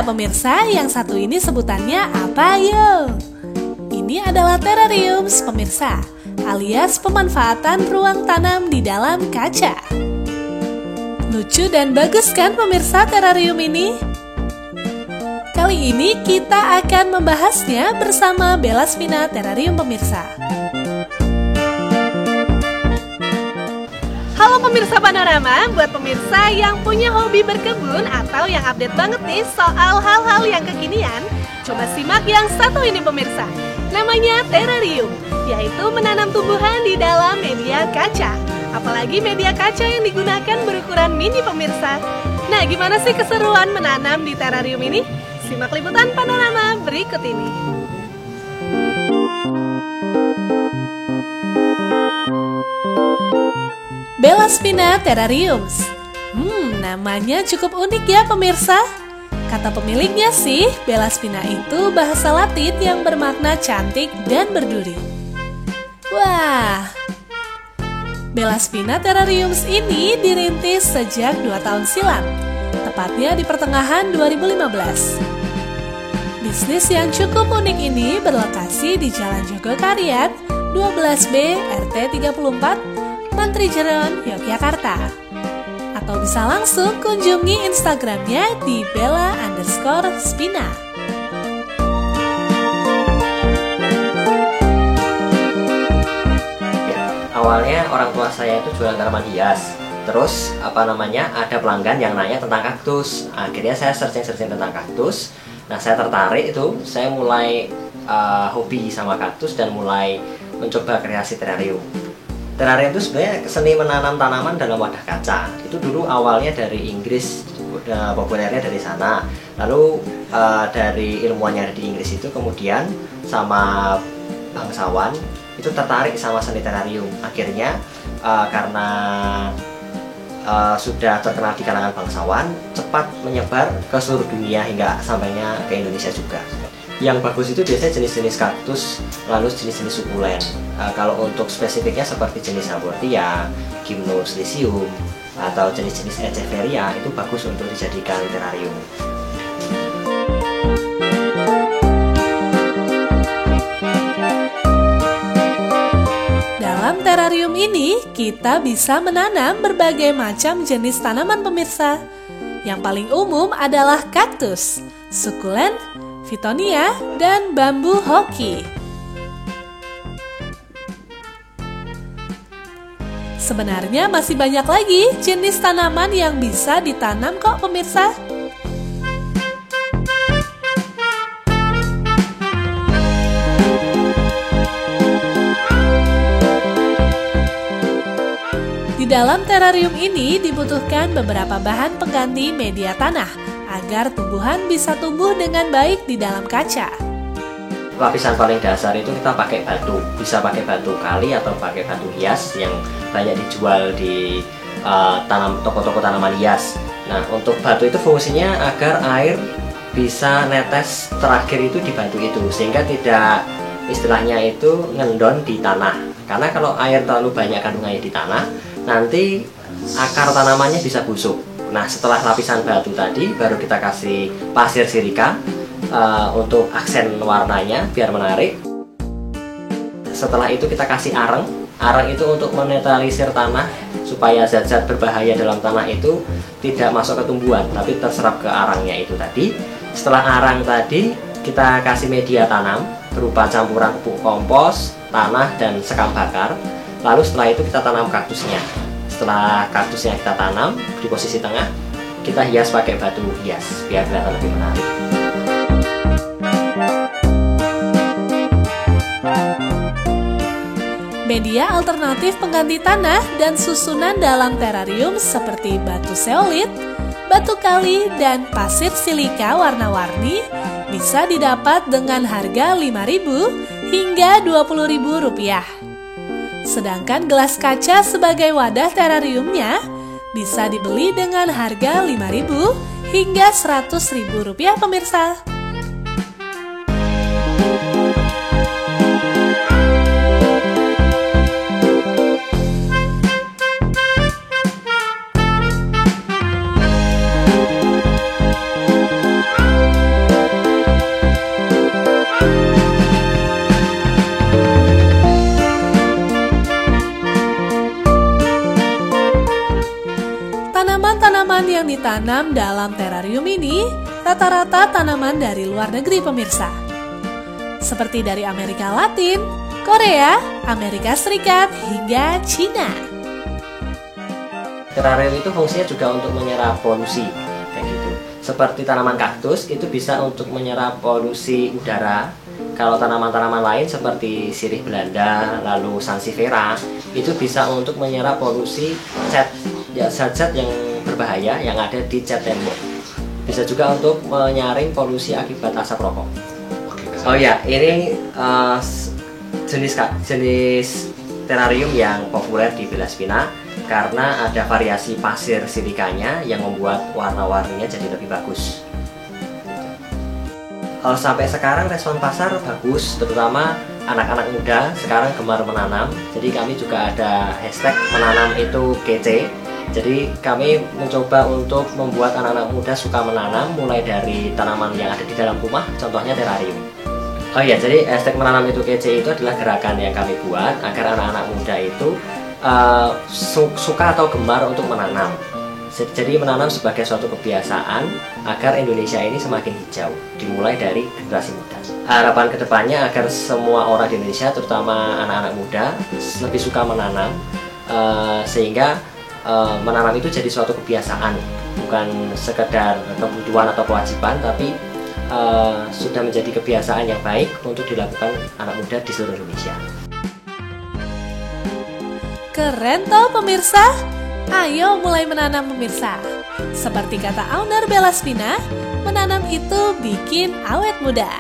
nggak pemirsa yang satu ini sebutannya apa yo? Ini adalah terrarium pemirsa, alias pemanfaatan ruang tanam di dalam kaca. Lucu dan bagus kan pemirsa terrarium ini? Kali ini kita akan membahasnya bersama Belasvina Terrarium pemirsa. Halo pemirsa Panorama, buat pemirsa yang punya hobi berkebun atau yang update banget nih soal hal-hal yang kekinian, coba simak yang satu ini pemirsa. Namanya terrarium, yaitu menanam tumbuhan di dalam media kaca. Apalagi media kaca yang digunakan berukuran mini pemirsa. Nah, gimana sih keseruan menanam di terrarium ini? Simak liputan Panorama berikut ini. Belasvina Terrariums. Namanya cukup unik ya pemirsa. Kata pemiliknya sih, Belasvina itu bahasa Latin yang bermakna cantik dan berduri. Wah, Belasvina Terrariums ini dirintis sejak 2 tahun silam, tepatnya di pertengahan 2015. Bisnis yang cukup unik ini berlokasi di Jalan Jogokarian 12B RT 34 Mantri Jeron, Yogyakarta. Atau bisa langsung kunjungi Instagramnya di bella_spina. Awalnya orang tua saya itu jualan tanaman hias. Terus ada pelanggan yang nanya tentang kaktus. Akhirnya saya searching tentang kaktus. Nah, saya tertarik itu, saya mulai hobi sama kaktus dan mulai mencoba kreasi terrarium. Terrarium itu sebenarnya seni menanam tanaman dalam wadah kaca. Itu dulu awalnya dari Inggris, udah populernya dari sana. Lalu dari ilmuwan yang ada di Inggris itu kemudian sama bangsawan itu tertarik sama seni terrarium. Akhirnya karena sudah terkenal di kalangan bangsawan, cepat menyebar ke seluruh dunia hingga sampainya ke Indonesia juga. Yang bagus itu biasanya jenis-jenis kaktus, lalu jenis-jenis sukulen. Kalau untuk spesifiknya seperti jenis Haworthia, Gymnosilicium, atau jenis-jenis Echeveria itu bagus untuk dijadikan terrarium. Dalam terrarium ini, kita bisa menanam berbagai macam jenis tanaman pemirsa. Yang paling umum adalah kaktus, sukulen, Fittonia, dan bambu hoki. Sebenarnya masih banyak lagi jenis tanaman yang bisa ditanam kok pemirsa. Di dalam terrarium ini dibutuhkan beberapa bahan pengganti media tanah agar tumbuhan bisa tumbuh dengan baik di dalam kaca. Lapisan paling dasar itu kita pakai batu, bisa pakai batu kali atau pakai batu hias yang banyak dijual di toko-toko tanaman hias. Nah, untuk batu itu fungsinya agar air bisa netes terakhir itu di batu itu, sehingga tidak istilahnya itu ngendon di tanah. Karena kalau air terlalu banyak kandungannya di tanah, nanti akar tanamannya bisa busuk. Nah, setelah lapisan batu tadi, baru kita kasih pasir silika untuk aksen warnanya biar menarik. Setelah itu kita kasih areng. Areng itu untuk menetralisir tanah supaya zat-zat berbahaya dalam tanah itu tidak masuk ke tumbuhan, tapi terserap ke arangnya itu tadi. Setelah arang tadi, kita kasih media tanam berupa campuran pupuk kompos, tanah, dan sekam bakar. Lalu setelah itu kita tanam kaktusnya. Setelah kaktusnya kita tanam di posisi tengah, kita hias pakai batu hias biar kelihatan lebih menarik. Media alternatif pengganti tanah dan susunan dalam terrarium seperti batu zeolit, batu kali, dan pasir silika warna-warni bisa didapat dengan harga Rp5.000 hingga Rp20.000. Sedangkan gelas kaca sebagai wadah terrariumnya bisa dibeli dengan harga Rp5.000 hingga Rp100.000 pemirsa. yang ditanam dalam terarium ini rata-rata tanaman dari luar negeri pemirsa. Seperti dari Amerika Latin, Korea, Amerika Serikat, hingga Cina. Terarium itu fungsinya juga untuk menyerap polusi, kayak gitu. Seperti tanaman kaktus itu bisa untuk menyerap polusi udara. Kalau tanaman-tanaman lain seperti sirih Belanda, lalu sansevieria, itu bisa untuk menyerap polusi cat, ya zat-zat yang berbahaya yang ada di cat tembok. Bisa juga untuk menyaring polusi akibat asap rokok. Oh ya, ini jenis terarium yang populer di Villa Spina karena ada variasi pasir silikanya yang membuat warna-warninya jadi lebih bagus. Sampai sekarang respon pasar bagus, terutama anak-anak muda sekarang gemar menanam. Jadi kami juga ada hashtag menanam itu kece. Jadi kami mencoba untuk membuat anak-anak muda suka menanam, mulai dari tanaman yang ada di dalam rumah, contohnya terarium. Oh iya, jadi hashtag menanam itu kece itu adalah gerakan yang kami buat agar anak-anak muda itu suka atau gemar untuk menanam. Jadi menanam sebagai suatu kebiasaan agar Indonesia ini semakin hijau, dimulai dari generasi muda. Harapan kedepannya agar semua orang di Indonesia, terutama anak-anak muda, lebih suka menanam, sehingga menanam itu jadi suatu kebiasaan, bukan sekedar kebutuhan atau kewajiban, tapi sudah menjadi kebiasaan yang baik untuk dilakukan anak muda di seluruh Indonesia. Keren toh pemirsa? Ayo mulai menanam pemirsa. Seperti kata owner Villa Spina, menanam itu bikin awet muda.